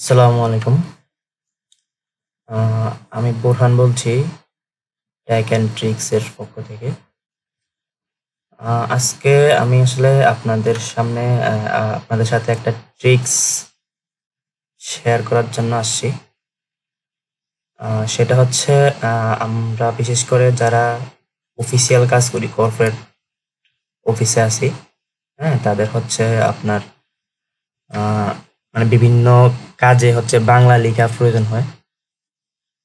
আসসালামু আলাইকুম। আমি বোরহান বলছি ট্যাক অ্যান্ড ট্রিক্স এর পক্ষ থেকে। আজকে আমি আসলে আপনাদের সামনে আপনাদের সাথে একটা ট্রিক্স শেয়ার করার জন্য আসছি। সেটা হচ্ছে আমরা বিশেষ করে যারা অফিসিয়াল কাজ করি, কর্পোরেট অফিসে আছি, হ্যাঁ? তাদের হচ্ছে আপনার আ মানে বিভিন্ন কাজে হচ্ছে বাংলা লেখা প্রয়োজন হয়।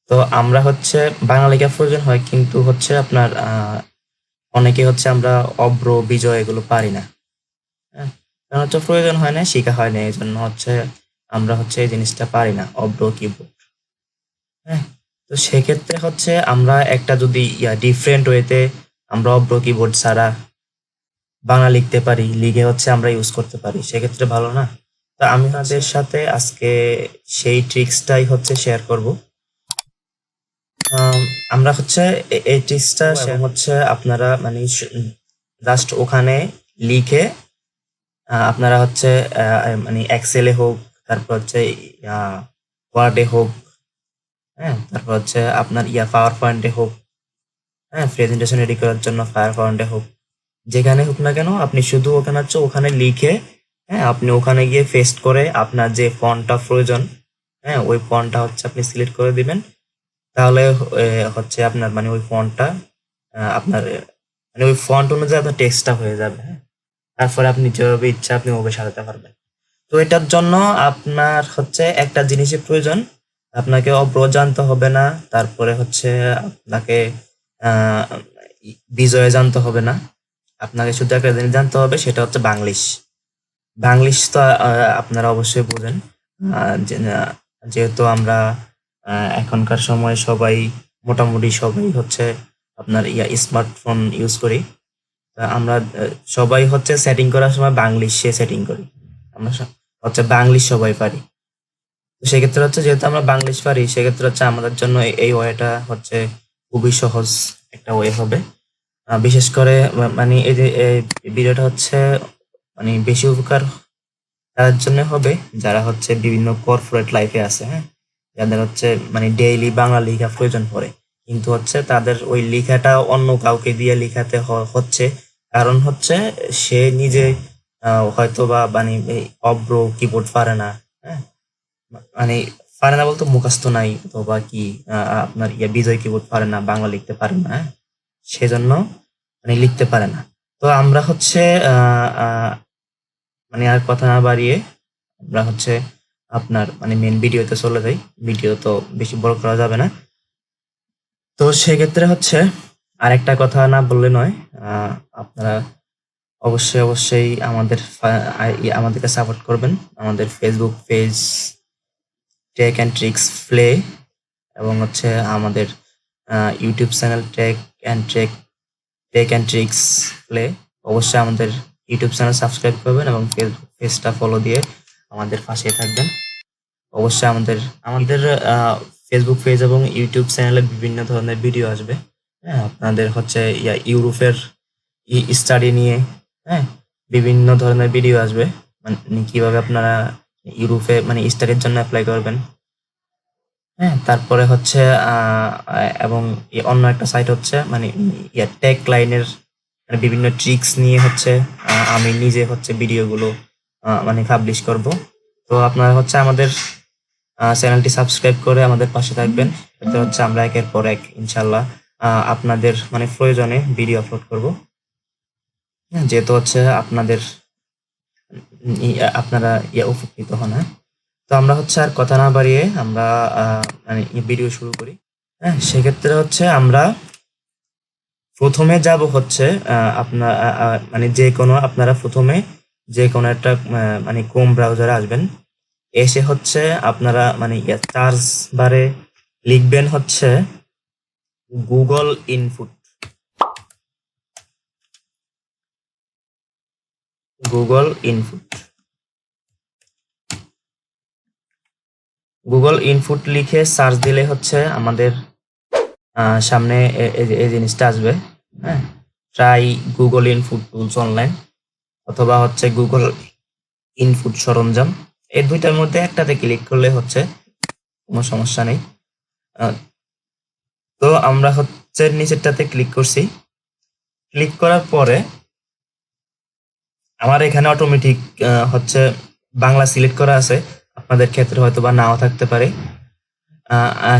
তো আমরা হচ্ছে বাংলা লেখা প্রয়োজন হয় কিন্তু হচ্ছে আপনার অনেকে হচ্ছে আমরা অব্র, বিজয় এগুলো পারি না। হ্যাঁ? কারণ হচ্ছে প্রয়োজন হয় না, শিখা হয় না। এজন্য হচ্ছে আমরা হচ্ছে এই জিনিসটা পারি না, অব্র কিবোর্ড। হ্যাঁ? তো সেক্ষেত্রে হচ্ছে আমরা একটা যদি ডিফারেন্ট ওয়েতে আমরা অব্র কিবোর্ড ছাড়া বাংলা লিখতে পারি, লিখে হচ্ছে আমরা ইউজ করতে পারি। সেক্ষেত্রে ভালো না? তো আমি আপনাদের সাথে আজকে সেই ট্রিক্সটাই হচ্ছে শেয়ার করব। আমরা হচ্ছে এই ট্রিক্সটা হচ্ছে আপনারা মানে জাস্ট ওখানে লিখে আপনারা হচ্ছে মানে এক্সেলে হোক, তারপর হচ্ছে ওয়ার্ডে হোক, হ্যাঁ? তারপর হচ্ছে আপনার পাওয়ার পয়েন্টে হোক, হ্যাঁ? প্রেজেন্টেশন রেডি করার জন্য পাওয়ার পয়েন্টে হোক, যেখানে হোক না কেন আপনি শুধু ওখানে লিখে, হ্যাঁ? আপনি ওখানে গিয়ে পেস্ট করে আপনার যে ফন্টটা প্রয়োজন, হ্যাঁ? ওই ফন্টটা হচ্ছে আপনি সিলেক্ট করে দিবেন। তাহলে হচ্ছে আপনার মানে ওই ফন্টটা আপনার মানে ওই ফন্ট অনুযায়ী আপনার টেক্সটটা হয়ে যাবে, হ্যাঁ? তারপরে আপনি যেভাবে ইচ্ছা আপনি ওভাবে সাজাতে পারবেন। তো এটার জন্য আপনার হচ্ছে একটা জিনিসের প্রয়োজন। আপনাকে অব্র জানতে হবে না। তারপরে হচ্ছে আপনাকে আহ বিজয় জানতে হবে না। আপনাকে শুধু একটা জিনিস জানতে হবে, সেটা হচ্ছে বাংলিশ। বাংলিশ তো আপনারা অবশ্যই বোঝেন। যেহেতু আমরা এখনকার সময় সবাই মোটামুটি সবাই হচ্ছে আপনার স্মার্টফোন ইউজ করি। আমরা সবাই হচ্ছে সেটিং করার সময় বাংলিশে সেটিং করি। আমরা হচ্ছে বাংলিশ সবাই পারি। তো সেক্ষেত্রে হচ্ছে যেহেতু আমরা বাংলিশ পারি, সেক্ষেত্রে হচ্ছে আমাদের জন্য এই ওয়েটা হচ্ছে খুবই সহজ একটা ওয়ে হবে। বিশেষ করে মানে এই যে এই ভিডিওটা হচ্ছে মানে বেশি উপকার তাদের জন্য হবে যারা হচ্ছে বিভিন্ন কর্পোরেট লাইফে আছে, হ্যাঁ? যাদের হচ্ছে মানে ডেইলি বাংলা লেখা প্রয়োজন পড়ে, কিন্তু হচ্ছে তাদের ওই লেখাটা অন্য কাউকে দিয়ে লেখাতে হচ্ছে। কারণ হচ্ছে সে নিজে হয়তো বা মানে এই অব্র কিবোর্ড পারে না, হ্যাঁ? মানে পারে না বলতে মুখস্থ নাই, অথবা কি আপনার বিজয় কিবোর্ড পারে না, বাংলা লিখতে পারে না, হ্যাঁ? সেজন্য মানে লিখতে পারে না। তো আমরা হচ্ছে মানে আর কথা না বাড়িয়ে আমরা হচ্ছে আপনার মানে মেন ভিডিওতে চলে যাই। ভিডিও তো বেশি বড় করা যাবে না। তো সেক্ষেত্রে হচ্ছে আরেকটা কথা না বললে নয়। আপনারা অবশ্যই আমাদেরকে সাপোর্ট করবেন। আমাদের Facebook page tech and tricks play, এবং হচ্ছে আমাদের YouTube channel tech and tricks play. অবশ্যই আমাদের ইউটিউব চ্যানেল সাবস্ক্রাইব করবেন এবং ফেসবুক পেজটা ফলো দিয়ে আমাদের পাশে থাকবেন। অবশ্যই আমাদের আমাদের ফেসবুক পেজ এবং ইউটিউব চ্যানেলে বিভিন্ন ধরনের ভিডিও আসবে, হ্যাঁ? আপনাদের হচ্ছে ইউরোপের স্টাডি নিয়ে, হ্যাঁ? বিভিন্ন ধরনের ভিডিও আসবে, মানে কিভাবে আপনারা ইউরোপে মানে স্টাডির জন্য অ্যাপ্লাই করবেন, হ্যাঁ? তারপরে হচ্ছে এবং অন্য একটা সাইট হচ্ছে মানে টেক লাইনের মানে বিভিন্ন ট্রিক্স নিয়ে হচ্ছে আমি নিজে হচ্ছে ভিডিওগুলো মানে পাবলিশ করব। তো আপনারা হচ্ছে আমাদের চ্যানেলটি সাবস্ক্রাইব করে আমাদের পাশে থাকবেন। এতে হচ্ছে আমরা একের পর এক ইনশাল্লাহ আপনাদের মানে প্রয়োজনে ভিডিও আপলোড করব। যেহেতু হচ্ছে আপনারা উপকৃত হন, হ্যাঁ? তো আমরা হচ্ছে আর কথা না বাড়িয়ে আমরা মানে ভিডিও শুরু করি। হ্যাঁ, সেক্ষেত্রে হচ্ছে আমরা প্রথমে যাব হচ্ছে আপনার মানে আপনারা প্রথমে যে কোনো একটা মানে ক্রোম ব্রাউজারে আসবেন। এসে হচ্ছে আপনারা মানে সার্চ বারে লিখবেন হচ্ছে Google input. Google input Google input লিখে সার্চ দিলে হচ্ছে আমাদের সামনে এই জিনিসটা আসবে, হ্যাঁ? Try Google input tools online, অথবা হচ্ছে গুগল ইনপুট সরঞ্জাম। এই দুইটার মধ্যে একটাতে ক্লিক করলে হচ্ছে কোনো সমস্যা নেই। তো আমরা হচ্ছে নিচেরটাতে ক্লিক করছি। ক্লিক করার পরে আমার এখানে অটোমেটিক হচ্ছে বাংলা সিলেক্ট করা আছে, আপনাদের ক্ষেত্রে হয়তো বা নাও থাকতে পারে।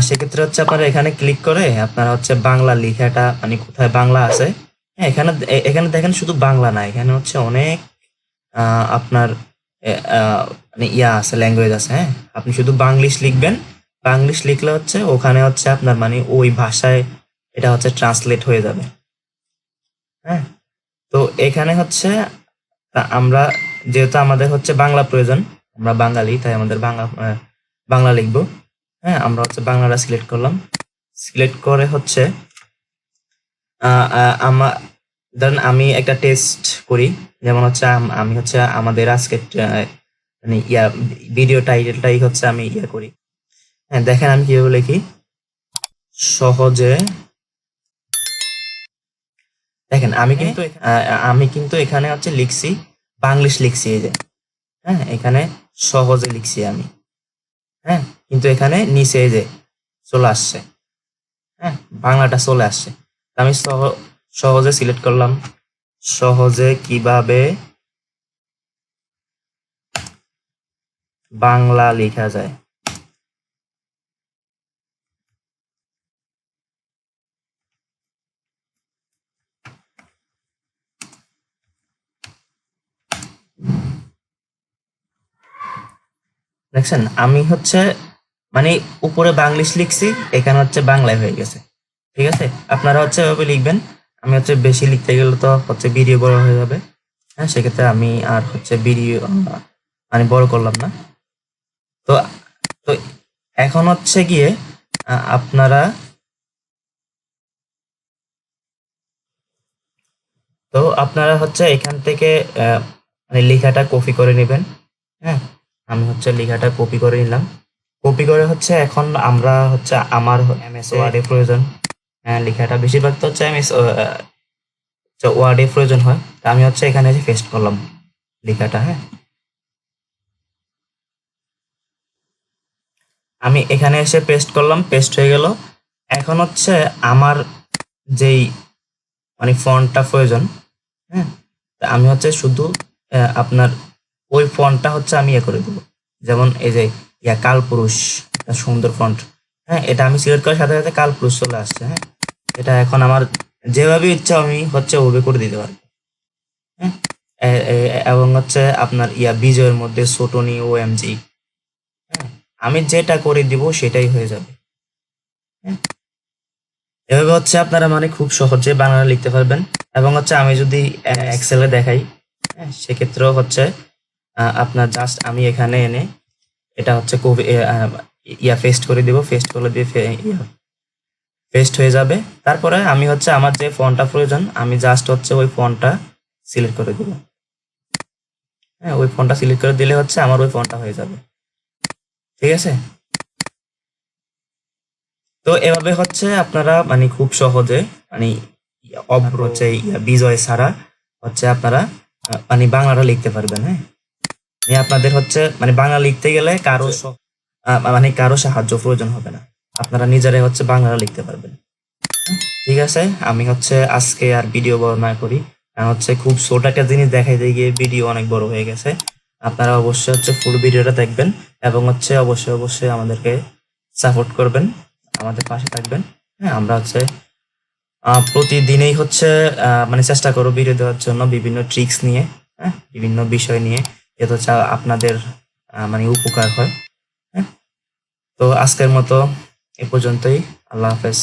সেক্ষেত্রে হচ্ছে আপনারা এখানে ক্লিক করে আপনারা হচ্ছে বাংলা লেখাটা মানে কোথায় বাংলা আছে, হ্যাঁ এখানে এখানে দেখেন শুধু বাংলা না, এখানে হচ্ছে অনেক আপনার মানে ইয়া আছে, ল্যাঙ্গুয়েজ আছে। হ্যাঁ, আপনি শুধু বাংলিশ লিখবেন, বাংলিশ লিখলে হচ্ছে ওখানে হচ্ছে আপনার মানে ওই ভাষায় এটা হচ্ছে ট্রান্সলেট হয়ে যাবে। হ্যাঁ, তো এখানে হচ্ছে আমরা যেহেতু আমাদের হচ্ছে বাংলা প্রয়োজন, আমরা বাঙালি তাই আমাদের বাংলা লিখবো। হ্যাঁ, আমরা হচ্ছে বাংলাটা সিলেক্ট করলাম। সিলেক্ট করে হচ্ছে আমার ধরেন আমি একটা টেস্ট করি, যেমন হচ্ছে আমি হচ্ছে আমাদের আজকে মানে ইয়া ভিডিও টাইটেলটাই হচ্ছে আমি ইয়া করি। হ্যাঁ, দেখেন আমি কিভাবে লিখি। সহজে, দেখেন আমি কিন্তু এখানে হচ্ছে লিখছি বাংলিশ লিখছি, এই যে হ্যাঁ এখানে সহজে লিখছি আমি। হ্যাঁ, কিন্তু এখানে নিচে এই যে চলে আসছে, হ্যাঁ বাংলাটা চলে আসছে। আমি সহজে সিলেক্ট করলাম, সহজে কিভাবে বাংলা লেখা যায়। দেখছেন আমি হচ্ছে মানে উপরে বাংলিশ লিখছি, এখানে হচ্ছে বাংলায় হয়ে গেছে। ঠিক আছে, আপনারা হচ্ছে এভাবে লিখবেন। আমি হচ্ছে বেশি লিখতে গেলে তো হচ্ছে ভিডিও বড় হয়ে যাবে। হ্যাঁ, সেক্ষেত্রে আমি আর হচ্ছে ভিডিও মানে বড় করলাম না। তো তো এখন হচ্ছে গিয়ে আপনারা হচ্ছে এখান থেকে মানে লেখাটা কপি করে নেবেন। হ্যাঁ, আমি হচ্ছে লেখাটা কপি করে নিলাম। কপি করে হচ্ছে এখন আমরা হচ্ছে আমার এমএস ওয়ার্ডে প্রয়োজন। হ্যাঁ, লেখাটা বেশিরভাগ তো হচ্ছে এমএস ওয়ার্ডে প্রয়োজন হয়। তা আমি হচ্ছে এখানে এসে পেস্ট করলাম লেখাটা। হ্যাঁ, আমি এখানে এসে পেস্ট করলাম, পেস্ট হয়ে গেল। এখন হচ্ছে আমার যেই মানে ফন্টটা প্রয়োজন, হ্যাঁ তা আমি হচ্ছে শুধু আপনার ওই ফন্টটা হচ্ছে আমি ইয়ে করে দেবো। যেমন এই যে কালপুরুষ, একটা সুন্দর ফন্ট। হ্যাঁ, এটা আমি সিলেক্ট করার সাথে সাথে কালপুরুষ চলে আসছে। হ্যাঁ, এটা এখন আমার যেভাবে ইচ্ছা আমি হচ্ছে ওভাবে করে দিতে পারি। হ্যাঁ, এবং হচ্ছে আপনার বিজয়ের মধ্যে ছোটনি OMG, হ্যাঁ আমি যেটা করে দিব সেটাই হয়ে যাবে। হ্যাঁ, এভাবে হচ্ছে আপনারা মানে খুব সহজে বাংলা লিখতে পারবেন। এবং হচ্ছে আমি যদি এক্সেলে দেখাই, হ্যাঁ সেক্ষেত্রেও হচ্ছে আপনার জাস্ট আমি এখানে এনে এটা হচ্ছে পেস্ট করে দিব, পেস্ট করে দিয়ে পেস্ট হয়ে যাবে। তারপরে আমি হচ্ছে আমার যে ফন্টটা প্রয়োজন আমি জাস্ট হচ্ছে ওই ফন্টটা সিলেক্ট করে দিব। হ্যাঁ, ওই ফন্টটা সিলেক্ট করে দিলে হচ্ছে আমার ওই ফন্টটা হয়ে যাবে। ঠিক আছে, তো এভাবে হচ্ছে আপনারা মানে খুব সহজে মানে অভ্র হচ্ছে বিজয় ছাড়া হচ্ছে আপনারা মানে বাংলাটা লিখতে পারবেন। হ্যাঁ, আপনাদের হচ্ছে মানে বাংলা লিখতে গেলে মানে কারো সাহায্য প্রয়োজন হবে না, আপনারা নিজেরাই হচ্ছে বাংলা লিখতে পারবেন। ঠিক আছে, আমি হচ্ছে আজকে আর ভিডিও বড় না করি, কারণ হচ্ছে খুব ছোট একটা জিনিস দেখাইতে গিয়ে ভিডিও অনেক বড় হয়ে গেছে। আপনারা অবশ্যই হচ্ছে ফুল ভিডিওটা দেখবেন এবং হচ্ছে অবশ্যই আমাদেরকে সাপোর্ট করবেন, আমাদের পাশে থাকবেন। হ্যাঁ, আমরা হচ্ছে প্রতিদিনেই হচ্ছে মানে চেষ্টা করো ভিডিও দেওয়ার জন্য বিভিন্ন ট্রিক্স নিয়ে, হ্যাঁ বিভিন্ন বিষয় নিয়ে, এতে হচ্ছে আপনাদের মানে উপকার হয়। হ্যাঁ, তো আজকের মতো এ পর্যন্তই। আল্লাহ হাফেজ।